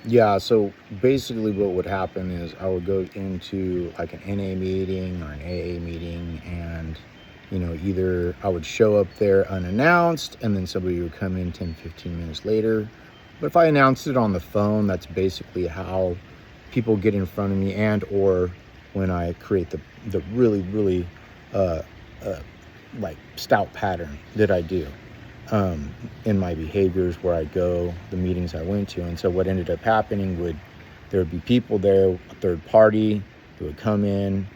Yeah, so basically what would happen is I would go into like an NA meeting or an AA meeting, and either I would show up there unannounced and then somebody would come in 10, 15 minutes later. But if I announced it on the phone, that's basically how people get in front of me, and or when I create the really, really uh, uh, like stout pattern that I do in my behaviors where I go, the meetings I went to. And so what ended up happening would there would be people there, a third party, who would come in,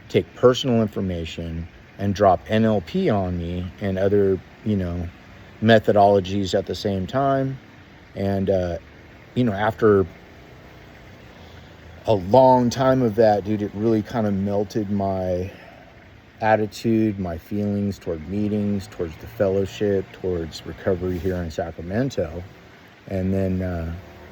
take personal information, and drop NLP on me and other, methodologies at the same time. And after a long time of that, dude, it really kind of melted my attitude, my feelings toward meetings, towards the fellowship, towards recovery here in Sacramento. And then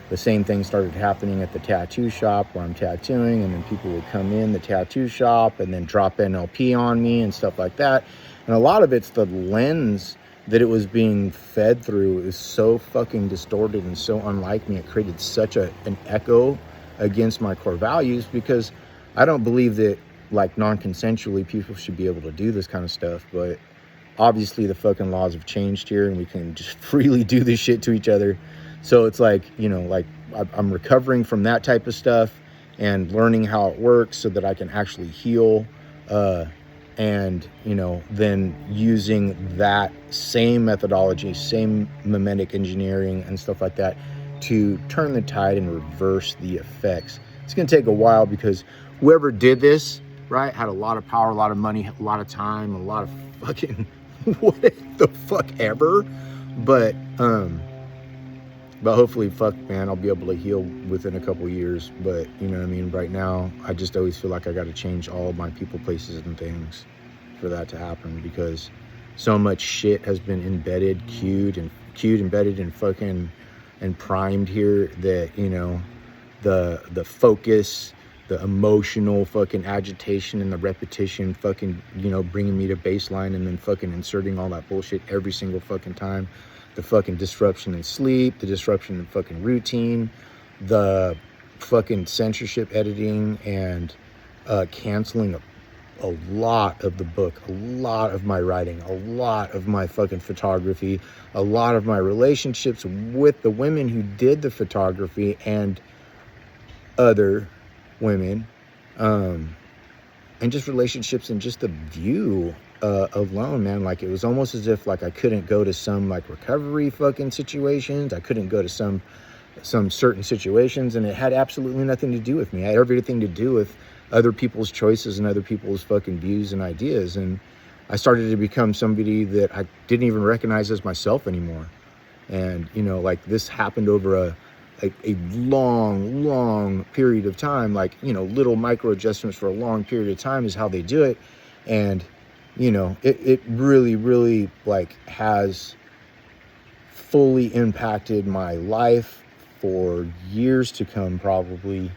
the same thing started happening at the tattoo shop where I'm tattooing, and then people would come in the tattoo shop and then drop NLP on me and stuff like that. And a lot of it's the lens that it was being fed through is so fucking distorted and so unlike me. It created such an echo against my core values, because I don't believe that like non-consensually people should be able to do this kind of stuff. But obviously the fucking laws have changed here and we can just freely do this shit to each other. So it's like, like I'm recovering from that type of stuff and learning how it works so that I can actually heal. And, then using that same methodology, same mimetic engineering and stuff like that to turn the tide and reverse the effects. It's going to take a while because whoever did this, right, had a lot of power, a lot of money, a lot of time, a lot of fucking what the fuck ever. But hopefully, fuck, man, I'll be able to heal within a couple years. But you know what I mean? Right now, I just always feel like I got to change all of my people, places, and things for that to happen, because so much shit has been embedded, embedded, and fucking and primed here that the focus, the emotional fucking agitation and the repetition fucking bringing me to baseline, and then fucking inserting all that bullshit every single fucking time. The fucking disruption in sleep, the disruption in fucking routine, the fucking censorship editing, and canceling a lot of the book, a lot of my writing, a lot of my fucking photography, a lot of my relationships with the women who did the photography and other women, and just relationships and just the view alone, man. Like, it was almost as if like I couldn't go to some like recovery fucking situations. I couldn't go to some certain situations, and it had absolutely nothing to do with me. I had everything to do with other people's choices and other people's fucking views and ideas. And I started to become somebody that I didn't even recognize as myself anymore. And like, this happened over a long period of time. Like, little micro adjustments for a long period of time is how they do it. And it really like has fully impacted my life for years to come, probably.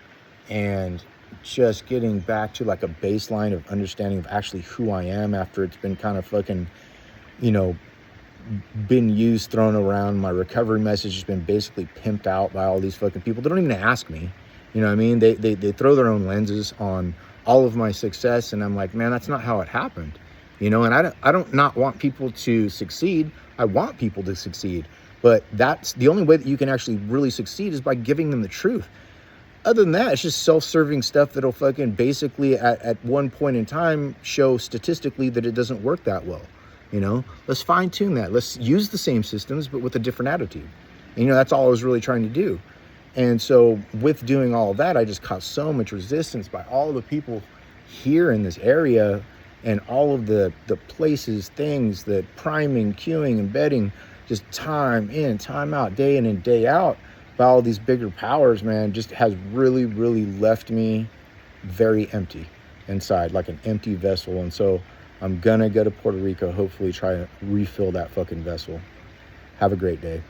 And just getting back to like a baseline of understanding of actually who I am, after it's been kind of fucking been used, thrown around. My recovery message has been basically pimped out by all these fucking people. They don't even ask me. You know what I mean? They throw their own lenses on all of my success, and I'm like, man, that's not how it happened. And I don't not want people to succeed. I want people to succeed. But that's the only way that you can actually really succeed, is by giving them the truth. Other than that, it's just self-serving stuff that'll fucking basically at one point in time show statistically that it doesn't work that well. Let's fine tune that. Let's use the same systems, but with a different attitude. And, that's all I was really trying to do. And so with doing all of that, I just caught so much resistance by all the people here in this area, and all of the places, things that priming, cueing, embedding, just time in, time out, day in and day out, by all these bigger powers, man, just has really, really left me very empty inside, like an empty vessel. And so I'm gonna go to Puerto Rico, hopefully try to refill that fucking vessel. Have a great day.